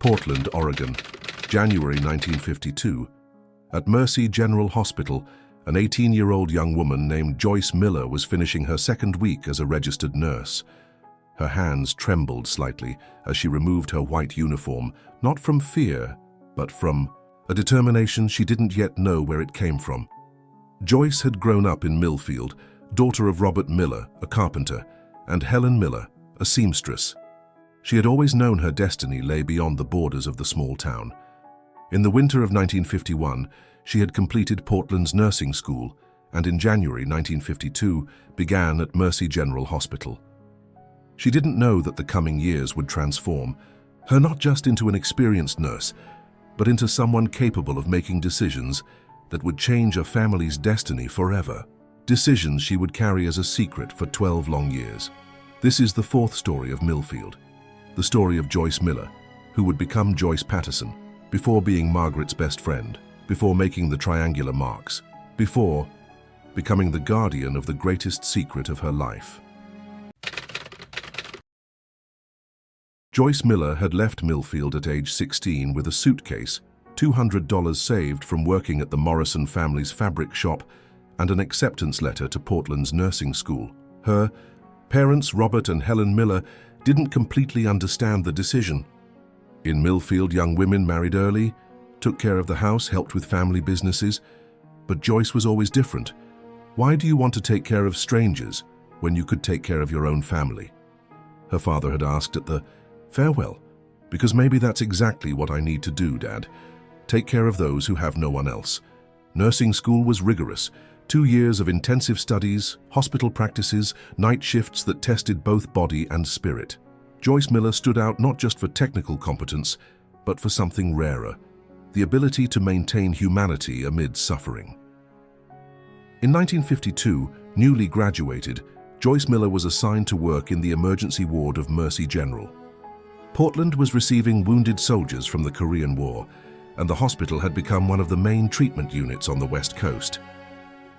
Portland, Oregon, January 1952. At Mercy General Hospital, an 18-year-old young woman named Joyce Miller was finishing her second week as a registered nurse. Her hands trembled slightly as she removed her white uniform, not from fear, but from a determination she didn't yet know where it came from. Joyce had grown up in Millfield, daughter of Robert Miller, a carpenter, and Helen Miller, a seamstress. She had always known her destiny lay beyond the borders of the small town. In the winter of 1951, she had completed Portland's nursing school and in January 1952 began at Mercy General Hospital. She didn't know that the coming years would transform her not just into an experienced nurse, but into someone capable of making decisions that would change a family's destiny forever. Decisions she would carry as a secret for 12 long years. This is the fourth story of Millfield, the story of Joyce Miller, who would become Joyce Patterson, before being Margaret's best friend, before making the triangular marks, before becoming the guardian of the greatest secret of her life. Joyce Miller had left Millfield at age 16 with a suitcase, $200 saved from working at the Morrison family's fabric shop, and an acceptance letter to Portland's nursing school. Her parents, Robert and Helen Miller, didn't completely understand the decision. In Millfield, young women married early, took care of the house, helped with family businesses, but Joyce was always different. Why do you want to take care of strangers when you could take care of your own family? Her father had asked at the farewell, because maybe that's exactly what I need to do, Dad. Take care of those who have no one else. Nursing school was rigorous. 2 years of intensive studies, hospital practices, night shifts that tested both body and spirit. Joyce Miller stood out not just for technical competence, but for something rarer, the ability to maintain humanity amid suffering. In 1952, newly graduated, Joyce Miller was assigned to work in the emergency ward of Mercy General. Portland was receiving wounded soldiers from the Korean War, and the hospital had become one of the main treatment units on the West Coast.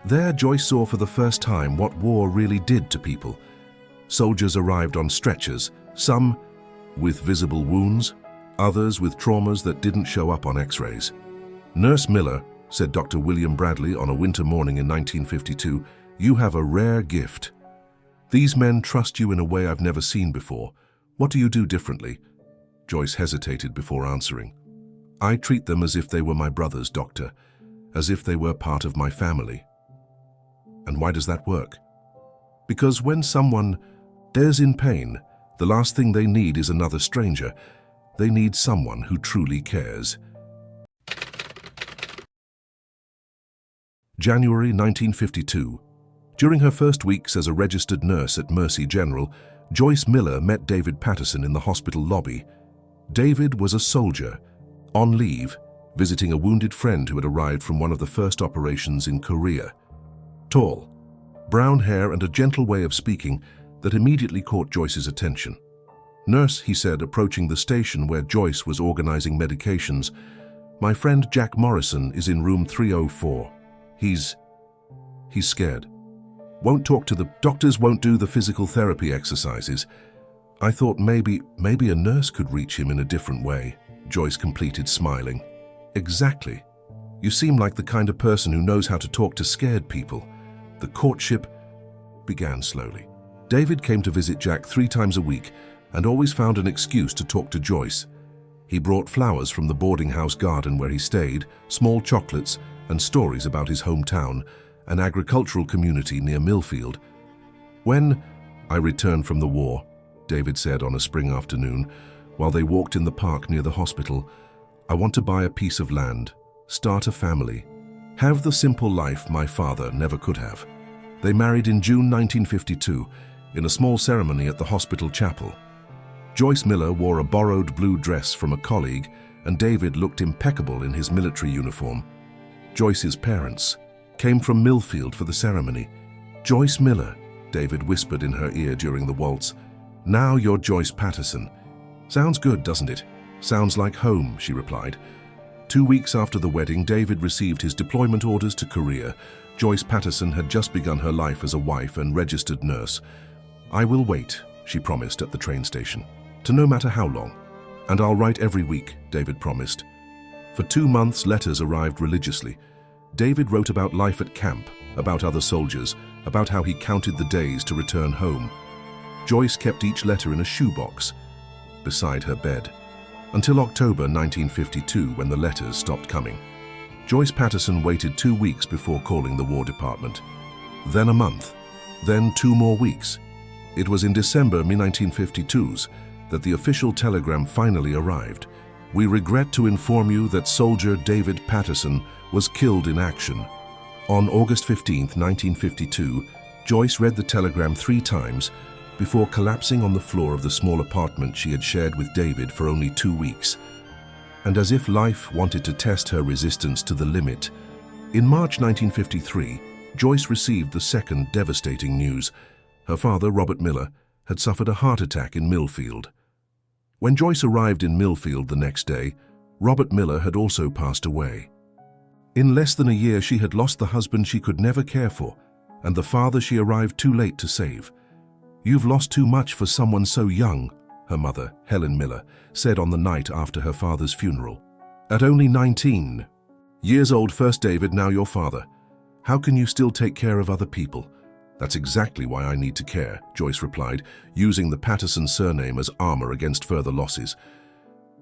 There, Joyce saw for the first time what war really did to people. Soldiers arrived on stretchers, some with visible wounds, others with traumas that didn't show up on x-rays. "Nurse Miller," said Dr. William Bradley on a winter morning in 1952, "you have a rare gift. These men trust you in a way I've never seen before. What do you do differently?" Joyce hesitated before answering. "I treat them as if they were my brothers, Doctor, as if they were part of my family." "And why does that work?" "Because when someone is in pain, the last thing they need is another stranger. They need someone who truly cares." January 1952. During her first weeks as a registered nurse at Mercy General, Joyce Miller met David Patterson in the hospital lobby. David was a soldier, on leave, visiting a wounded friend who had arrived from one of the first operations in Korea. Tall, brown hair and a gentle way of speaking that immediately caught Joyce's attention. "Nurse," he said, approaching the station where Joyce was organizing medications, "my friend Jack Morrison is in room 304. He's scared. Won't talk to the doctors, won't do the physical therapy exercises. I thought maybe a nurse could reach him in a different way," Joyce completed, smiling. "Exactly. You seem like the kind of person who knows how to talk to scared people." The courtship began slowly. David came to visit Jack 3 times a week and always found an excuse to talk to Joyce. He brought flowers from the boarding house garden where he stayed, small chocolates, and stories about his hometown, an agricultural community near Millfield. "When I returned from the war," David said on a spring afternoon, while they walked in the park near the hospital, "I want to buy a piece of land, start a family, have the simple life my father never could have." They married in June 1952 in a small ceremony at the hospital chapel. Joyce Miller wore a borrowed blue dress from a colleague, and David looked impeccable in his military uniform. Joyce's parents came from Millfield for the ceremony. "Joyce Miller," David whispered in her ear during the waltz. "Now you're Joyce Patterson. Sounds good, doesn't it?" "Sounds like home," she replied. 2 weeks after the wedding, David received his deployment orders to Korea. Joyce Patterson had just begun her life as a wife and registered nurse. "I will wait," she promised at the train station. "To no matter how long. "And I'll write every week," David promised. For 2 months, letters arrived religiously. David wrote about life at camp, about other soldiers, about how he counted the days to return home. Joyce kept each letter in a shoebox beside her bed, until October 1952, when the letters stopped coming. Joyce Patterson waited 2 weeks before calling the War Department. Then a month. Then 2 more weeks. It was in December 1952 that the official telegram finally arrived. "We regret to inform you that soldier David Patterson was killed in action." On August 15, 1952, Joyce read the telegram 3 times before collapsing on the floor of the small apartment she had shared with David for only 2 weeks. And as if life wanted to test her resistance to the limit, in March 1953, Joyce received the second devastating news. Her father, Robert Miller, had suffered a heart attack in Millfield. When Joyce arrived in Millfield the next day, Robert Miller had also passed away. In less than a year, she had lost the husband she could never care for, and the father she arrived too late to save. "You've lost too much for someone so young," her mother, Helen Miller, said on the night after her father's funeral. "At only 19 years old, first David, now your father. How can you still take care of other people?" "That's exactly why I need to care," Joyce replied, using the Patterson surname as armor against further losses.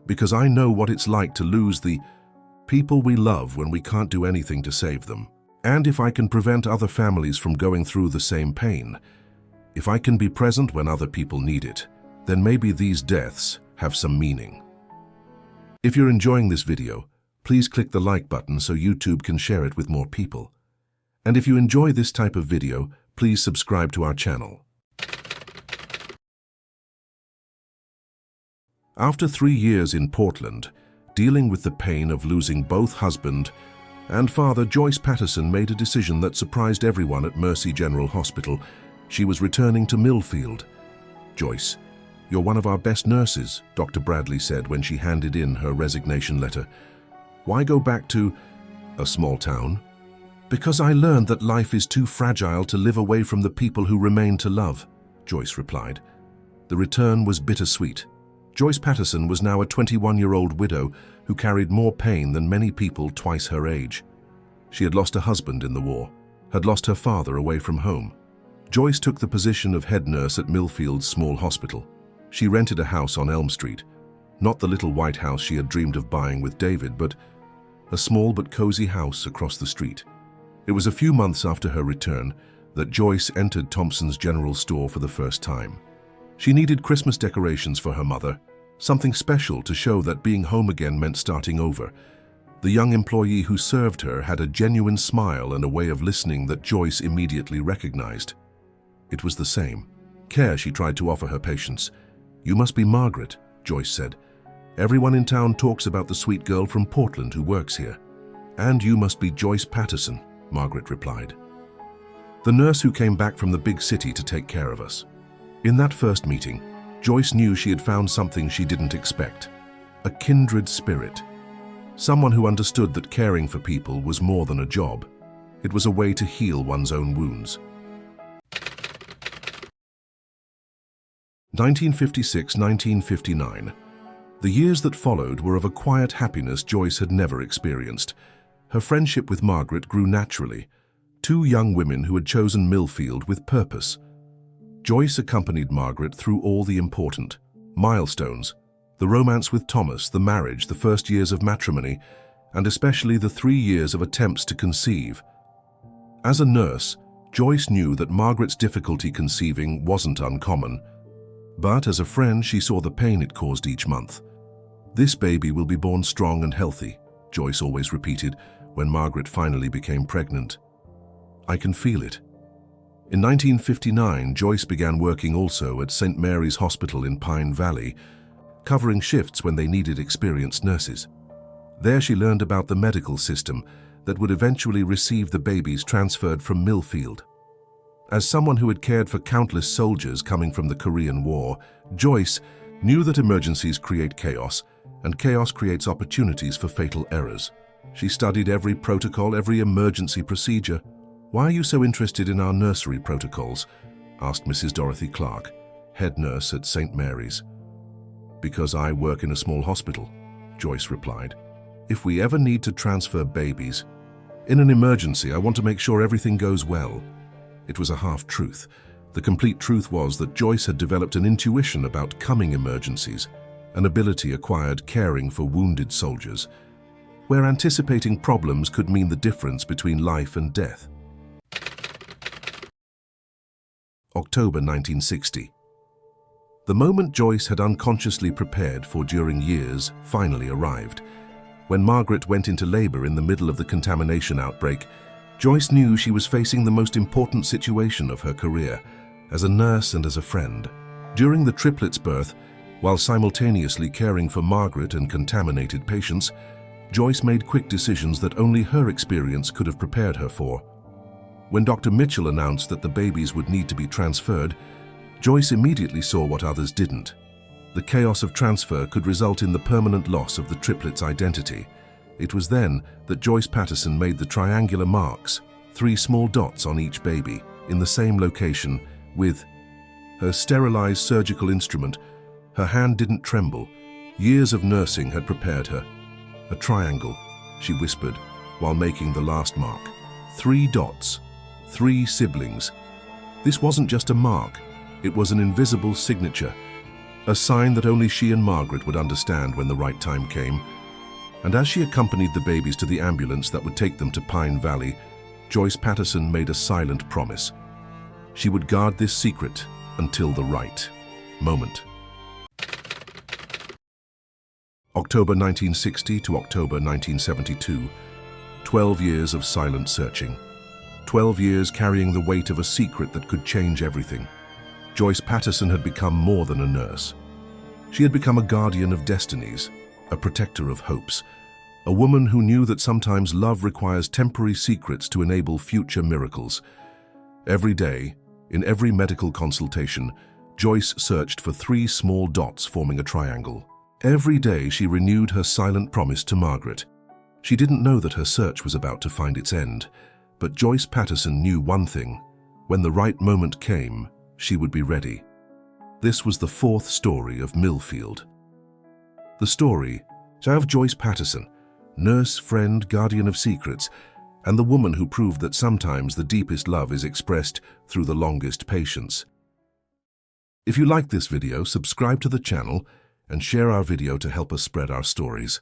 "Because I know what it's like to lose the people we love when we can't do anything to save them. And if I can prevent other families from going through the same pain, if I can be present when other people need it, then maybe these deaths have some meaning." If you're enjoying this video, please click the like button so YouTube can share it with more people. And if you enjoy this type of video, please subscribe to our channel. After 3 years in Portland, dealing with the pain of losing both husband and father, Joyce Patterson made a decision that surprised everyone at Mercy General Hospital. She was returning to Millfield. "Joyce, you're one of our best nurses," Dr. Bradley said when she handed in her resignation letter. "Why go back to a small town?" "Because I learned that life is too fragile to live away from the people who remain to love," Joyce replied. The return was bittersweet. Joyce Patterson was now a 21-year-old widow who carried more pain than many people twice her age. She had lost a husband in the war, had lost her father away from home. Joyce took the position of head nurse at Millfield's small hospital. She rented a house on Elm Street, not the little white house she had dreamed of buying with David, but a small but cozy house across the street. It was a few months after her return that Joyce entered Thompson's General Store for the first time. She needed Christmas decorations for her mother, something special to show that being home again meant starting over. The young employee who served her had a genuine smile and a way of listening that Joyce immediately recognized. It was the same care she tried to offer her patients. "You must be Margaret," Joyce said. "Everyone in town talks about the sweet girl from Portland who works here." "And you must be Joyce Patterson," Margaret replied. "The nurse who came back from the big city to take care of us." In that first meeting, Joyce knew she had found something she didn't expect. A kindred spirit. Someone who understood that caring for people was more than a job. It was a way to heal one's own wounds. 1956–1959. The years that followed were of a quiet happiness Joyce had never experienced. Her friendship with Margaret grew naturally. 2 young women who had chosen Millfield with purpose. Joyce accompanied Margaret through all the important milestones: the romance with Thomas, the marriage, the first years of matrimony, and especially the 3 years of attempts to conceive. As a nurse, Joyce knew that Margaret's difficulty conceiving wasn't uncommon, but as a friend she saw the pain it caused each month. "This baby will be born strong and healthy," Joyce always repeated when Margaret finally became pregnant. "I can feel it." In 1959, Joyce began working also at St. Mary's Hospital in Pine Valley, covering shifts when they needed experienced nurses. There she learned about the medical system that would eventually receive the babies transferred from Millfield. As someone who had cared for countless soldiers coming from the Korean War, Joyce knew that emergencies create chaos, and chaos creates opportunities for fatal errors. She studied every protocol, every emergency procedure. "Why are you so interested in our nursery protocols?" asked Mrs. Dorothy Clark, head nurse at St. Mary's. Because I work in a small hospital, Joyce replied. If we ever need to transfer babies, in an emergency, I want to make sure everything goes well. It was a half-truth. The complete truth was that Joyce had developed an intuition about coming emergencies, an ability acquired caring for wounded soldiers, where anticipating problems could mean the difference between life and death. October 1960. The moment Joyce had unconsciously prepared for during years finally arrived. When Margaret went into labor in the middle of the contamination outbreak, Joyce knew she was facing the most important situation of her career, as a nurse and as a friend. During the triplets' birth, while simultaneously caring for Margaret and contaminated patients, Joyce made quick decisions that only her experience could have prepared her for. When Dr. Mitchell announced that the babies would need to be transferred, Joyce immediately saw what others didn't. The chaos of transfer could result in the permanent loss of the triplets' identity. It was then that Joyce Patterson made the triangular marks, 3 small dots on each baby, in the same location, with her sterilized surgical instrument. Her hand didn't tremble. Years of nursing had prepared her. A triangle, she whispered, while making the last mark. 3 dots, 3 siblings. This wasn't just a mark, it was an invisible signature, a sign that only she and Margaret would understand when the right time came. And as she accompanied the babies to the ambulance that would take them to Pine Valley, Joyce Patterson made a silent promise. She would guard this secret until the right moment. October 1960 to October 1972, 12 years of silent searching. 12 years carrying the weight of a secret that could change everything. Joyce Patterson had become more than a nurse. She had become a guardian of destinies, a protector of hopes, a woman who knew that sometimes love requires temporary secrets to enable future miracles. Every day, in every medical consultation, Joyce searched for 3 small dots forming a triangle. Every day she renewed her silent promise to Margaret. She didn't know that her search was about to find its end, but Joyce Patterson knew one thing: when the right moment came, she would be ready. This was the 4th story of Millfield. The story of Joyce Patterson, nurse, friend, guardian of secrets, and the woman who proved that sometimes the deepest love is expressed through the longest patience. If you liked this video, subscribe to the channel and share our video to help us spread our stories.